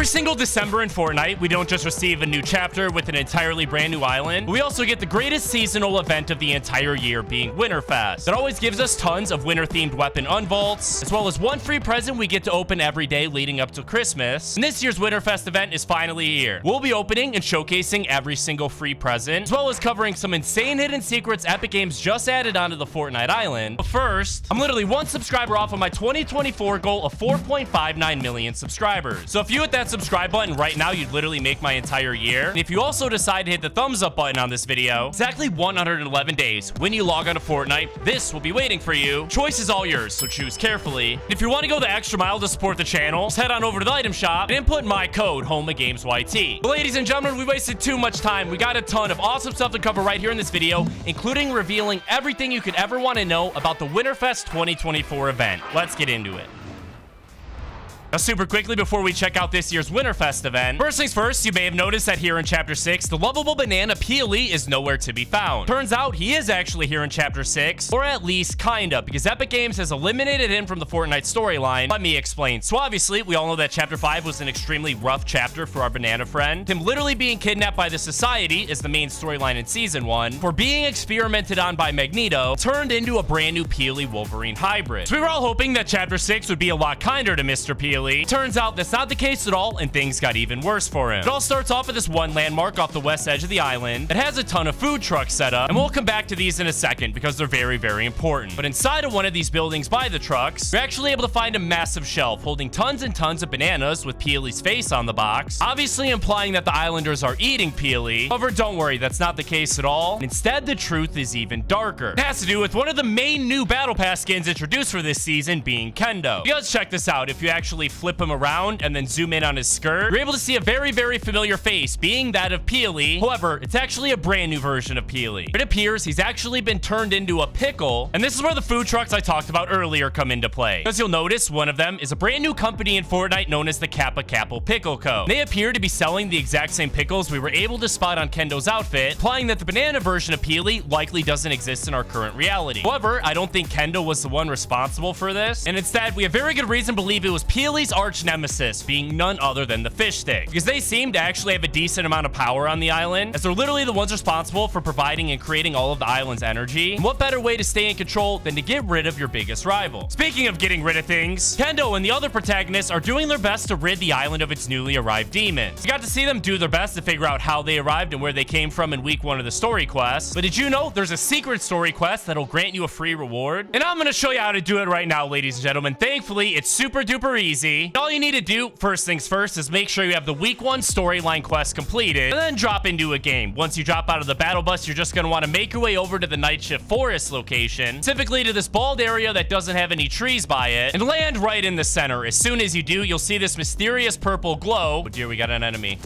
Every single December in Fortnite, we don't just receive a new chapter with an entirely brand new island, we also get the greatest seasonal event of the entire year, being Winterfest. That always gives us tons of winter-themed weapon unvaults, as well as one free present we get to open every day leading up to Christmas. And this year's Winterfest event is finally here. We'll be opening and showcasing every single free present, as well as covering some insane hidden secrets Epic Games just added onto the Fortnite island. But first, I'm literally one subscriber off of my 2024 goal of 4.59 million subscribers. So if you hit that subscribe button right now, you'd literally make my entire year. And if you also decide to hit the thumbs up button on this video, exactly 111 days when you log on to Fortnite, this will be waiting for you. Choice is all yours, so choose carefully. And if you want to go the extra mile to support the channel, just head on over to the item shop and input my code HOMAGAMESYT. But ladies and gentlemen, we wasted too much time. We got a ton of awesome stuff to cover right here in this video, including revealing everything you could ever want to know about the Winterfest 2024 event. Let's get into it. Now, super quickly before we check out this year's Winterfest event, first things first, you may have noticed that here in Chapter 6, the lovable banana Peely is nowhere to be found. Turns out he is actually here in Chapter 6, or at least kinda, because Epic Games has eliminated him from the Fortnite storyline. Let me explain. So obviously, we all know that Chapter 5 was an extremely rough chapter for our banana friend. Him literally being kidnapped by the Society is the main storyline in Season 1, for being experimented on by Magneto, turned into a brand new Peely Wolverine hybrid. So we were all hoping that Chapter 6 would be a lot kinder to Mr. Peely. Turns out that's not the case at all, and things got even worse for him. It all starts off at this one landmark off the west edge of the island that has a ton of food trucks set up, and we'll come back to these in a second because they're very, very important. But inside of one of these buildings by the trucks, we're actually able to find a massive shelf holding tons and tons of bananas with Peely's face on the box, obviously implying that the islanders are eating Peely. However, don't worry, that's not the case at all. Instead, the truth is even darker. It has to do with one of the main new Battle Pass skins introduced for this season being Kendo. Because check this out, if you actually flip him around and then zoom in on his skirt, you're able to see a very, very familiar face, being that of Peely. However, it's actually a brand new version of Peely. It appears he's actually been turned into a pickle, and this is where the food trucks I talked about earlier come into play. As you'll notice, one of them is a brand new company in Fortnite known as the Kappa Kappa Pickle Co. They appear to be selling the exact same pickles we were able to spot on Kendo's outfit, implying that the banana version of Peely likely doesn't exist in our current reality. However, I don't think Kendo was the one responsible for this, and instead, we have very good reason to believe it was Peely's arch nemesis, being none other than the fish stick, because they seem to actually have a decent amount of power on the island, as they're literally the ones responsible for providing and creating all of the island's energy. And what better way to stay in control than to get rid of your biggest rival? Speaking of getting rid of things, Kendo and the other protagonists are doing their best to rid the island of its newly arrived demons. You got to see them do their best to figure out how they arrived and where they came from in week 1 of the story quest. But did you know there's a secret story quest that'll grant you a free reward? And I'm gonna show you how to do it right now, ladies and gentlemen. Thankfully, it's super duper easy. All you need to do, first things first, is make sure you have the week 1 storyline quest completed, and then drop into a game. Once you drop out of the battle bus, you're just going to want to make your way over to the Night Shift Forest location, specifically to this bald area that doesn't have any trees by it, and land right in the center. As soon as you do, you'll see this mysterious purple glow. Oh dear, we got an enemy.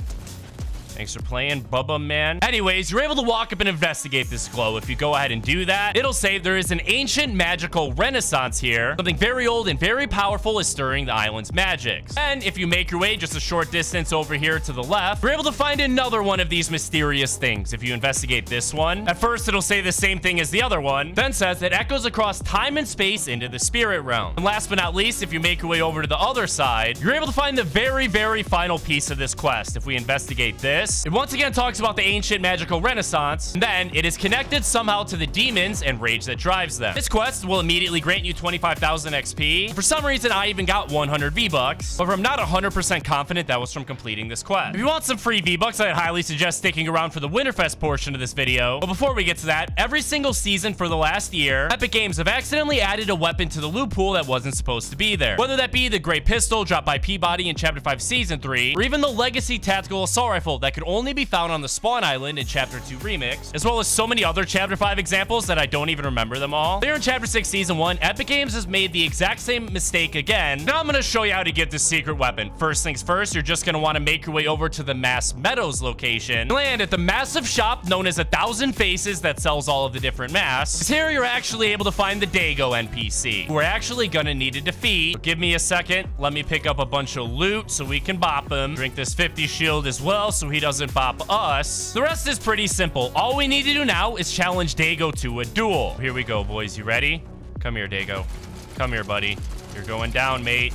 Thanks for playing, Bubba man. Anyways, you're able to walk up and investigate this glow. If you go ahead and do that, it'll say there is an ancient magical renaissance here. Something very old and very powerful is stirring the island's magics. And if you make your way just a short distance over here to the left, you're able to find another one of these mysterious things. If you investigate this one, at first it'll say the same thing as the other one, then says it echoes across time and space into the spirit realm. And last but not least, if you make your way over to the other side, you're able to find the very, very final piece of this quest. If we investigate this, it once again talks about the ancient magical renaissance, and then it is connected somehow to the demons and rage that drives them. This quest will immediately grant you 25,000 XP. For some reason, I even got 100 V-Bucks, but I'm not 100% confident that was from completing this quest. If you want some free V-Bucks, I'd highly suggest sticking around for the Winterfest portion of this video. But before we get to that, every single season for the last year, Epic Games have accidentally added a weapon to the loot pool that wasn't supposed to be there. Whether that be the Great Pistol dropped by Peabody in Chapter 5 Season 3, or even the Legacy Tactical Assault Rifle that could only be found on the Spawn Island in Chapter 2 Remix, as well as so many other Chapter 5 examples that I don't even remember them all. Here in Chapter 6 Season 1, Epic Games has made the exact same mistake again. Now I'm going to show you how to get this secret weapon. First things first, you're just going to want to make your way over to the Mass Meadows location, land at the massive shop known as 1,000 Faces that sells all of the different masks. Here you're actually able to find the Dago NPC, who we're actually going to need to defeat. So give me a second. Let me pick up a bunch of loot so we can bop him. Drink this 50 shield as well so he doesn't bop us. The rest is pretty simple. All we need to do now is challenge Dago to a duel. Here we go, boys. You ready? Come here, Dago. Come here, buddy. You're going down, mate.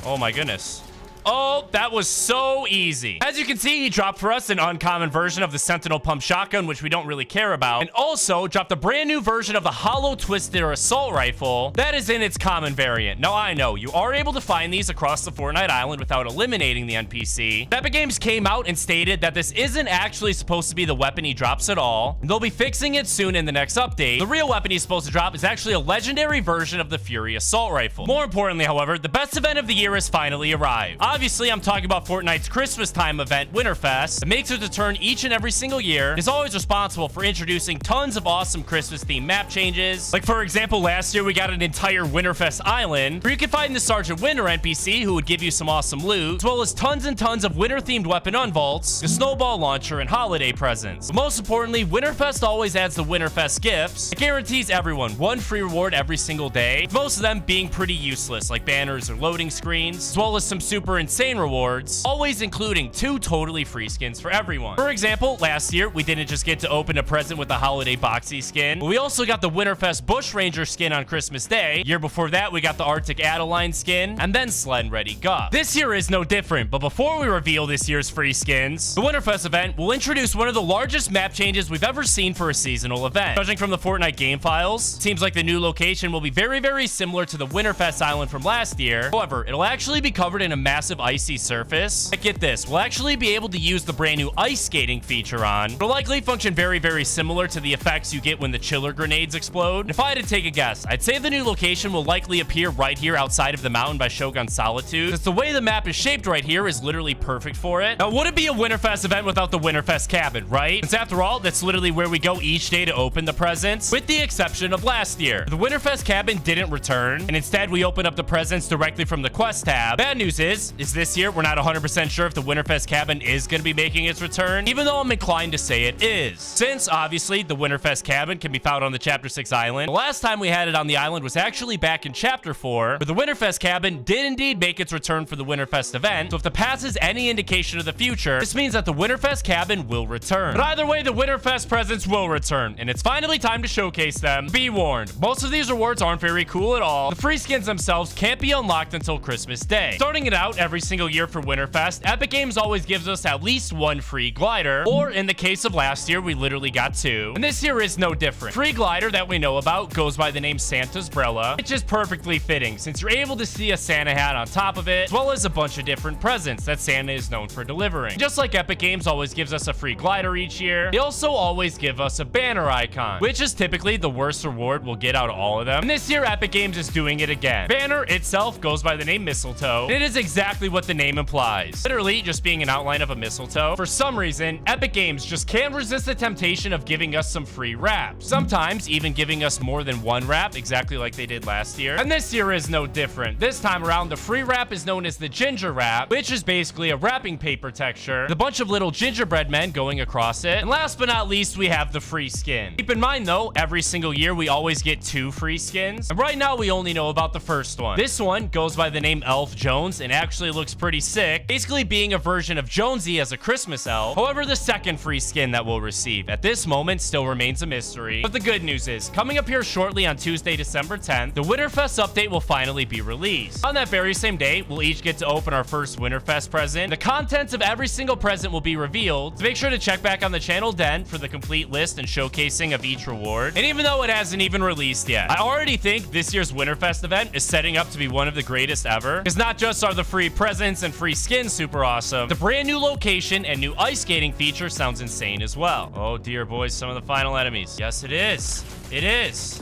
Oh my goodness. Oh, that was so easy. As you can see, he dropped for us an uncommon version of the Sentinel Pump Shotgun, which we don't really care about, and also dropped a brand new version of the Hollow Twister Assault Rifle that is in its common variant. Now, I know you are able to find these across the Fortnite island without eliminating the NPC. Epic Games came out and stated that this isn't actually supposed to be the weapon he drops at all, and they'll be fixing it soon in the next update. The real weapon he's supposed to drop is actually a legendary version of the Fury Assault Rifle. More importantly, however, the best event of the year has finally arrived. Obviously, I'm talking about Fortnite's Christmas time event, Winterfest. It makes its return each and every single year. It's always responsible for introducing tons of awesome Christmas themed map changes. Like, for example, last year we got an entire Winterfest island where you can find the Sergeant Winter NPC who would give you some awesome loot, as well as tons and tons of winter themed weapon unvaults, the snowball launcher, and holiday presents. But most importantly, Winterfest always adds the Winterfest gifts. It guarantees everyone one free reward every single day, with most of them being pretty useless, like banners or loading screens, as well as some super insane rewards, always including 2 totally free skins for everyone. For example, last year, we didn't just get to open a present with the holiday boxy skin, but we also got the Winterfest Bush Ranger skin on Christmas Day. Year before that, we got the Arctic Adeline skin, and then Sled Ready Guff. This year is no different, but before we reveal this year's free skins, the Winterfest event will introduce one of the largest map changes we've ever seen for a seasonal event. Judging from the Fortnite game files, seems like the new location will be very, very similar to the Winterfest island from last year. However, it'll actually be covered in a massive icy surface. But get this, we'll actually be able to use the brand new ice skating feature on. It'll likely function very, very similar to the effects you get when the chiller grenades explode. If I had to take a guess, I'd say the new location will likely appear right here outside of the mountain by Shogun Solitude, since the way the map is shaped right here is literally perfect for it. Now, would it be a Winterfest event without the Winterfest cabin, right? Since after all, that's literally where we go each day to open the presents, with the exception of last year. The Winterfest cabin didn't return, and instead we opened up the presents directly from the quest tab. Bad news is this year we're not 100% sure if the Winterfest cabin is going to be making its return, even though I'm inclined to say it is. Since, obviously, the Winterfest cabin can be found on the Chapter 6 island. The last time we had it on the island was actually back in Chapter 4, but the Winterfest cabin did indeed make its return for the Winterfest event, so if the past is any indication of the future, this means that the Winterfest cabin will return. But either way, the Winterfest presents will return, and it's finally time to showcase them. Be warned, most of these rewards aren't very cool at all. The free skins themselves can't be unlocked until Christmas Day. Starting it out every single year for Winterfest, Epic Games always gives us at least 1 free glider, or in the case of last year, we literally got 2. And this year is no different. Free glider that we know about goes by the name Santa's Brella, which is perfectly fitting since you're able to see a Santa hat on top of it, as well as a bunch of different presents that Santa is known for delivering. Just like Epic Games always gives us a free glider each year, they also always give us a banner icon, which is typically the worst reward we'll get out of all of them. And this year, Epic Games is doing it again. Banner itself goes by the name Mistletoe, and it is exactly what the name implies. Literally just being an outline of a mistletoe. For some reason, Epic Games just can't resist the temptation of giving us some free wraps. Sometimes even giving us more than 1 wrap, exactly like they did last year. And this year is no different. This time around, the free wrap is known as the Ginger Wrap, which is basically a wrapping paper texture with a bunch of little gingerbread men going across it. And last but not least, we have the free skin. Keep in mind though, every single year we always get 2 free skins. And right now we only know about the first one. This one goes by the name Elf Jones and actually looks pretty sick, basically being a version of Jonesy as a Christmas elf. However, the second free skin that we'll receive at this moment still remains a mystery. But the good news is, coming up here shortly on Tuesday, December 10th, the Winterfest update will finally be released. On that very same day, we'll each get to open our first Winterfest present. The contents of every single present will be revealed, so make sure to check back on the channel then for the complete list and showcasing of each reward. And even though it hasn't even released yet, I already think this year's Winterfest event is setting up to be one of the greatest ever, because not just are the free presents and free skins super awesome, the brand new location and new ice skating feature sounds insane as well. Oh dear, boys, some of the final enemies. Yes, it is. It is.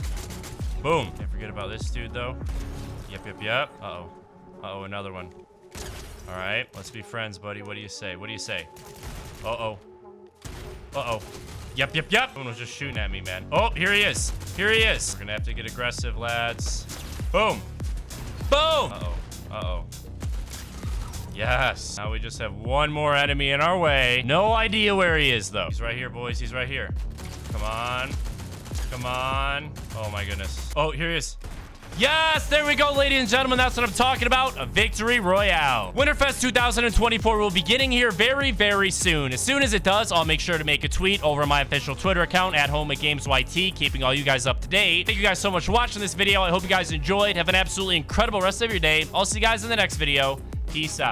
Boom. Can't forget about this dude, though. Yep. Uh-oh, another one. All right, let's be friends, buddy. What do you say? Uh-oh. Yep. Someone was just shooting at me, man. Oh, here he is. We're gonna have to get aggressive, lads. Boom. Uh-oh. Yes. Now we just have one more enemy in our way. No idea where he is, though. He's right here, boys. He's right here. Come on. Oh, my goodness. Oh, here he is. Yes, there we go, ladies and gentlemen. That's what I'm talking about, a victory royale. Winterfest 2024 will be getting here very, very soon. As soon as it does, I'll make sure to make a tweet over my official Twitter account at HomeAtGamesYT, keeping all you guys up to date. Thank you guys so much for watching this video. I hope you guys enjoyed. Have an absolutely incredible rest of your day. I'll see you guys in the next video. Peace out.